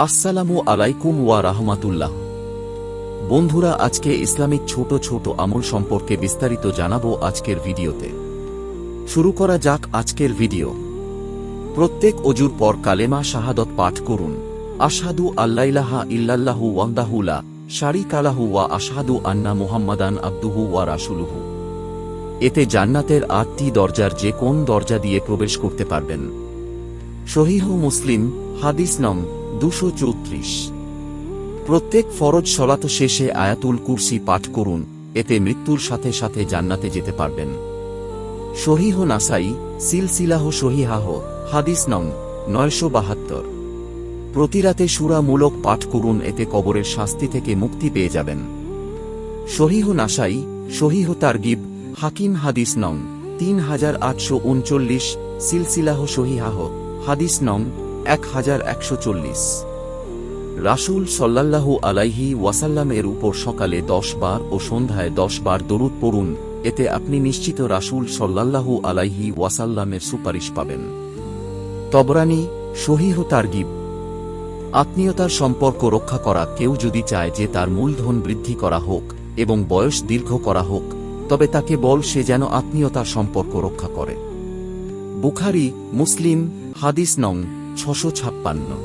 আসসালামু আলাইকুম ওয়া রাহমাতুল্লাহ। বন্ধুরা, আজকে ইসলামিক ছোট ছোট আমল সম্পর্কে বিস্তারিত জানাবো আজকের ভিডিওতে। শুরু করা যাক আজকের ভিডিও। প্রত্যেক অজুর পর কালেমা শাহাদত পাঠ করুন। আশহাদু আল্লা ইলাহা ইল্লাল্লাহু ওয়াহদাহু লা শারীকা লাহু ওয়া আশহাদু আন্না মুহাম্মাদান আবদুহু ওয়া রাসূলুহু। এতে জান্নাতের ৮টি দরজার যে কোন দরজা দিয়ে প্রবেশ করতে পারবেন। সহিহ মুসলিম হাদিস নং ২৩৪। প্রত্যেক ফরজ সলাত শেষে আয়াতুল কুরসি পাঠ করুন, এতে মৃত্যুর সাথে সাথে জান্নাতে যেতে পারবেন। সহিহ নাসাই সিলসিলাহ সহিহাহ হাদিস নং ৯৭২। প্রতিরাতে সূরা মুলক পাঠ করুন, এতে কবরের শাস্তি থেকে মুক্তি পেয়ে যাবেন। সহিহ নাসাই সহিহ তারগিব হাকিম হাদিস নং ৩৮৩৯। সিলসিলাহ সহিহাহ হাদিস নং ১১৪০। রাসূল সাল্লাল্লাহু আলাইহি ওয়াসাল্লামের উপর সকালে ১০ বার ও সন্ধ্যায় ১০ বার দরুদ পড়ুন, এতে আপনি নিশ্চিত রাসূল সাল্লাল্লাহু আলাইহি ওয়াসাল্লামের সুপারিশ পাবেন। তবরানী সহিহ তারগিব। আত্মীয়তার সম্পর্ক রক্ষা করা। কেউ যদি চায় যে তার মূলধন বৃদ্ধি করা হোক এবং বয়স দীর্ঘ করা হোক, তবে তাকে বল সে যেন আত্মীয়তার সম্পর্ক রক্ষা করে। বুখারী মুসলিম হাদিস নং ৬৫৬।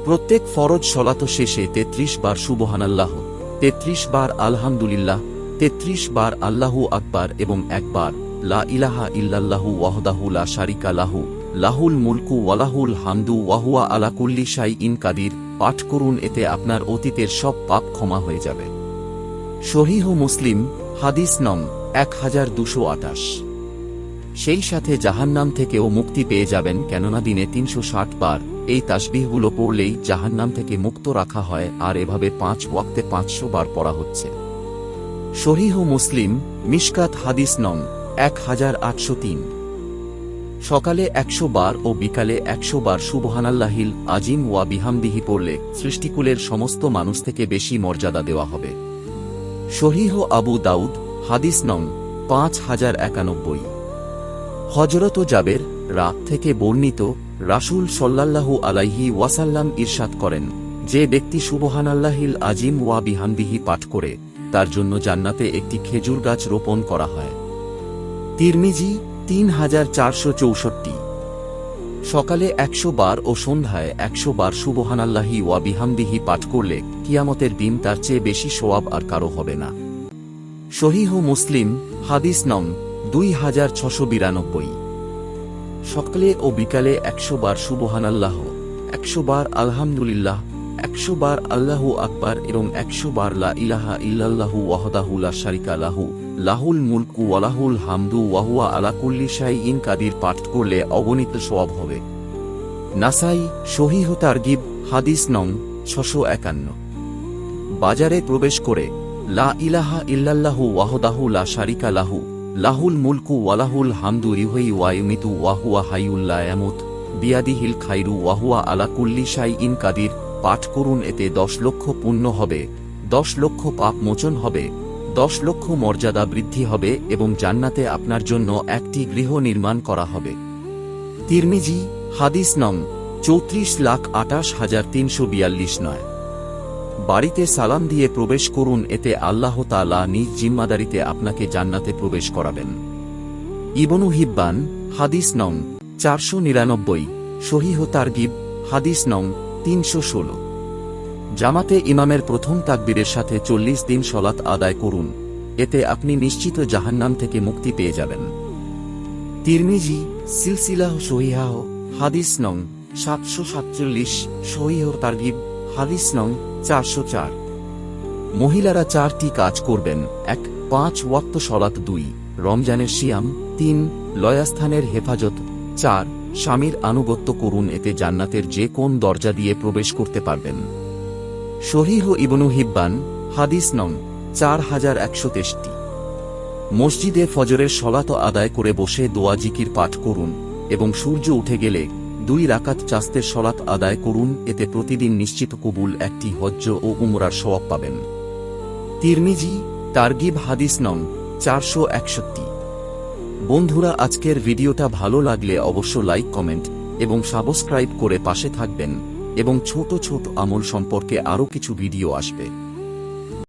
প্রত্যেক ফরজ সলাত শেষে ৩৩ বার সুবহানাল্লাহ, ৩৩ বার আলহামদুলিল্লাহ, ৩৩ বার আল্লাহু আকবার এবং একবার লা ইলাহা ইল্লাল্লাহু ওয়াহদাহু লা শারীকা লাহু লাহুল মুলকু ওয়া লাহুল হামদু ওয়া হুয়া আলা কুল্লি শাইইন কাদির পাঠ করুন, এতে আপনার অতীতের সব পাপ ক্ষমা হয়ে যাবে। সহিহ মুসলিম হাদিস নং ১২২৮। সেই সাথে জাহান্নাম থেকেও মুক্তি পেয়ে যাবেন, কেননা দিনে ৩৬০ বার এই তাসবিহগুলো পড়লেই জাহান্নাম থেকে মুক্ত রাখা হয়, আর এভাবে ৫ ওয়াক্তে ৫০০ বার পড়া হচ্ছে। সহিহ মুসলিম মিশকাত হাদিস নং ১৮০৩। সকালে ১০০ বার ও বিকালে ১০০ বার সুবহানাল্লাহিল আজিম ওয়া বিহামদিহি পড়লে সৃষ্টিকুলের সমস্ত মানুষ থেকে বেশি মর্যাদা দেওয়া হবে। সহিহ আবু দাউদ হাদিস নং ৫০৯১। হযরত জাবের থেকে বর্ণিত, রাসূল সাল্লাল্লাহু আলাইহি ওয়াসাল্লাম ইরশাদ করেন, যে ব্যক্তি সুবহানাল্লাহিল আজিম ওয়া বিহামদিহি পাঠ করে, তার জন্য জান্নাতে একটি খেজুর গাছ রোপণ করা হয়। তিরমিজি ৩৪৬৪। সকালে ১০০ বার ও সন্ধ্যায় ১০০ বার সুবহানাল্লাহি ওয়া বিহামদিহি পাঠ করলে কিয়ামতের দিন তার চেয়ে বেশি সওয়াব আর কারো হবে না। সহিহ মুসলিম হাদিস নং ২৬৯২। সকালে ও বিকালে ১০০ বার সুবহানাল্লাহ, ১০০ বার আলহামদুলিল্লাহ, ১০০ বার আল্লাহু আকবার এবং ১০০ বার লা ইলাহা ইল্লাল্লাহু ওয়াহদাহু লা শারীকা লাহু লাহুল মুলকু ওয়া লাহুল হামদু ওয়া হুয়া আলা কুল্লি শাইইন কাদির পাঠ করলে অগণিত সওয়াব হবে। নাসাই সহিহ তারগিব হাদিস নং ৬৫১। বাজারে প্রবেশ করে লা ইলাহা ইল্লাল্লাহু ওয়াহদাহু লা শারীকা লাহু লাহুল মুলকু ওয়া লাহুল হামদু ইউহয়ি ওয়া ইউমীতু ওয়া হুয়া হাইয়ুল লা ইয়ামুত বিয়াদিহিল খায়রু ওয়া হুয়া আলা কুল্লি শাইইন কাদির পাঠ করুন, এতে ১০ লক্ষ পুণ্য হবে, ১০ লক্ষ পাপ মোচন হবে, ১০ লক্ষ মর্যাদা বৃদ্ধি হবে এবং জান্নাতে আপনার জন্য একটি গৃহ নির্মাণ করা হবে। তিরমিজি হাদিস নং ৩৪,২৮,৩৪২। বাড়িতে সালাম দিয়ে প্রবেশ করুন, এতে আল্লাহ তাআলা নিজ জিম্মাদারিতে আপনাকে জান্নাতে প্রবেশ করাবেন। ইবনু হিব্বান হাদিস নং ৪৯৯। সহিহ তারগিব হাদিস নং ৩১৬। জামাতে ইমামের প্রথম তাকবীরের সাথে ৪০ দিন সলাত আদায় করুন, এতে আপনি নিশ্চিত জাহান্নাম থেকে মুক্তি পেয়ে যাবেন। তিরমিজি সিলসিলাহ সহিহাহ হাদিস নং ৭৪৭। সহিহ তারগিব হাদিস নং ৪০৪। মহিলারা ৪টি কাজ করবেন: ১. ৫ ওয়াক্ত সলাত, ২. রমজানের সিয়াম, ৩. লয়াস্থানের হেফাজত, ৪. স্বামীর আনুগত্য করুন, এতে জান্নাতের যে কোন দরজা দিয়ে প্রবেশ করতে পারবেন। সহিহ ইবনু হিব্বান হাদিস নং ৪১৬৩। মসজিদে ফজরের সলাত আদায় করে বসে দোয়া জিকির পাঠ করুন এবং সূর্য উঠে গেলে ২ রাকাত চাস্তের সলাত আদায় করুন, এতে প্রতিদিন নিশ্চিত কবুল একটি হজ্জ ও উমরার সওয়াব পাবেন। তিরমিজি তারগিব হাদিস নং ৪৬১। বন্ধুরা, আজকের ভিডিওটা ভালো লাগলে অবশ্য লাইক, কমেন্ট এবং সাবস্ক্রাইব করে পাশে থাকবেন। এবং ছোট ছোট আমল সম্পর্কে আরও কিছু ভিডিও আসবে।